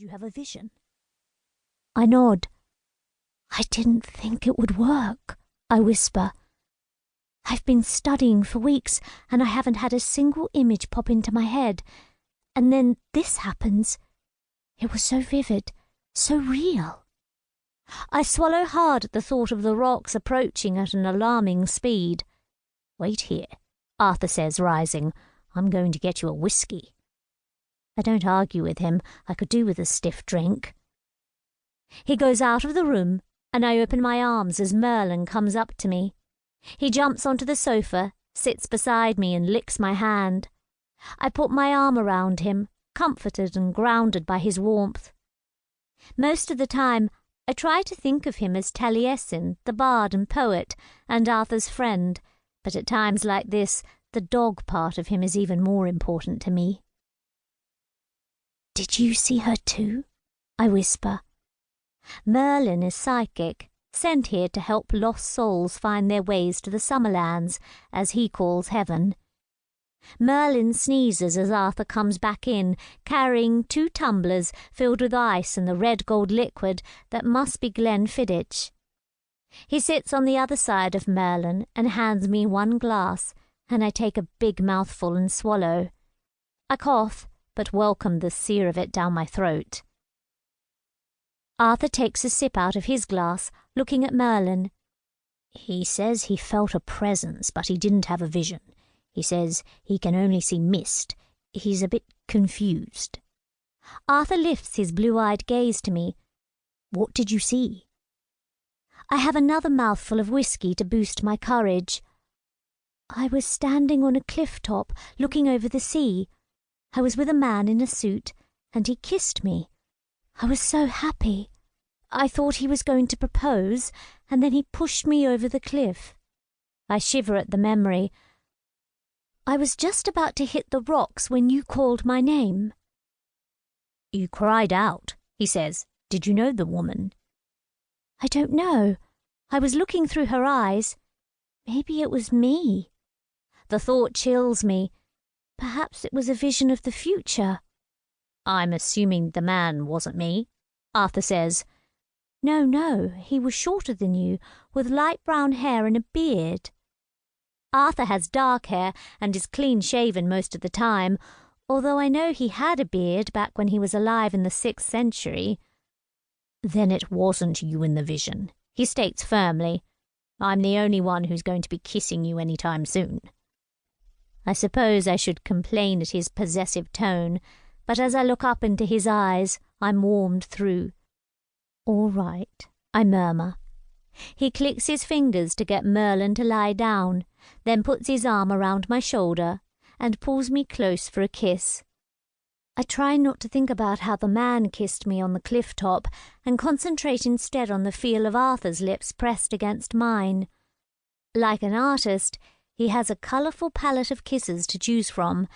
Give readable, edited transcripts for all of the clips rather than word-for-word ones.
you have a vision?" I nod. "I didn't think it would work," I whisper. "I've been studying for weeks and I haven't had a single image pop into my head. And then this happens. It was so vivid, so real." I swallow hard at the thought of the rocks approaching at an alarming speed. "Wait here," Arthur says, rising. "I'm going to get you a whiskey." I don't argue with him. I could do with a stiff drink. He goes out of the room, and I open my arms as Merlin comes up to me. He jumps onto the sofa, sits beside me, and licks my hand. I put my arm around him, comforted and grounded by his warmth. Most of the time, I try to think of him as Taliesin, the bard and poet, and Arthur's friend, but at times like this, the dog part of him is even more important to me. "Did you see her too?" I whisper. Merlin is psychic, sent here to help lost souls find their ways to the Summerlands, as he calls heaven. Merlin sneezes as Arthur comes back in, carrying 2 tumblers filled with ice and the red gold liquid that must be Glenfiddich. He sits on the other side of Merlin and hands me 1 glass, and I take a big mouthful and swallow. I cough, but welcome the sear of it down my throat. Arthur takes a sip out of his glass, looking at Merlin. "He says he felt a presence, but he didn't have a vision. He says he can only see mist. He's a bit confused." Arthur lifts his blue-eyed gaze to me. "What did you see?" I have another mouthful of whiskey to boost my courage. "I was standing on a cliff top, looking over the sea. I was with a man in a suit, and he kissed me. I was so happy. I thought he was going to propose, and then he pushed me over the cliff." I shiver at the memory. "I was just about to hit the rocks when you called my name." "You cried out," he says. "Did you know the woman?" "I don't know. I was looking through her eyes. Maybe it was me." The thought chills me. Perhaps it was a vision of the future. "I'm assuming the man wasn't me," Arthur says. No, he was shorter than you, with light brown hair and a beard." Arthur has dark hair and is clean-shaven most of the time, although I know he had a beard back when he was alive in the 6th century. "Then it wasn't you in the vision," he states firmly. "I'm the only one who's going to be kissing you any time soon." I suppose I should complain at his possessive tone, but as I look up into his eyes, I'm warmed through. "All right," I murmur. He clicks his fingers to get Merlin to lie down, then puts his arm around my shoulder and pulls me close for a kiss. I try not to think about how the man kissed me on the cliff top and concentrate instead on the feel of Arthur's lips pressed against mine. Like an artist, he has a colourful palette of kisses to choose from.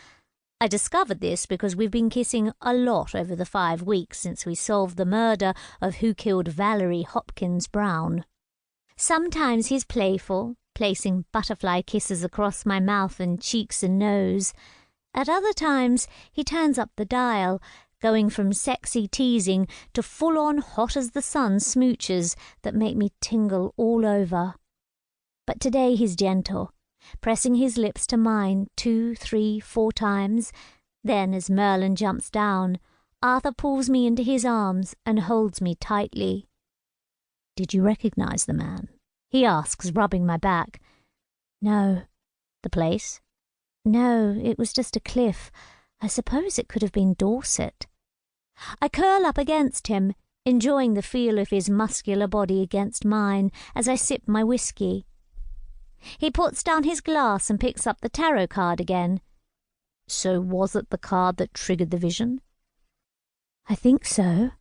I discovered this because we've been kissing a lot over the 5 weeks since we solved the murder of Who Killed Valerie Hopkins Brown. Sometimes he's playful, placing butterfly kisses across my mouth and cheeks and nose. At other times, he turns up the dial, going from sexy teasing to full-on hot-as-the-sun smooches that make me tingle all over. But today he's gentle, pressing his lips to mine 2, 3, 4 times. Then, as Merlin jumps down, Arthur pulls me into his arms and holds me tightly. "Did you recognize the man?" he asks, rubbing my back. "No." "The place?" "No, it was just a cliff. I suppose it could have been Dorset." I curl up against him, enjoying the feel of his muscular body against mine as I sip my whiskey. He puts down his glass and picks up the tarot card again. "So was it the card that triggered the vision?" "I think so."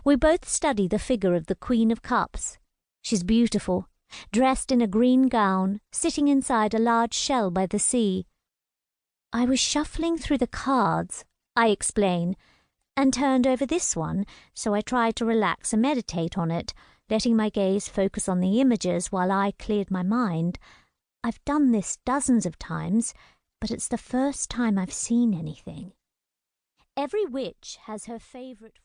We both study the figure of the Queen of Cups. She's beautiful, dressed in a green gown, sitting inside a large shell by the sea. "I was shuffling through the cards," I explain, "and turned over this one, so I tried to relax and meditate on it, letting my gaze focus on the images while I cleared my mind. I've done this dozens of times, but it's the first time I've seen anything." Every witch has her favourite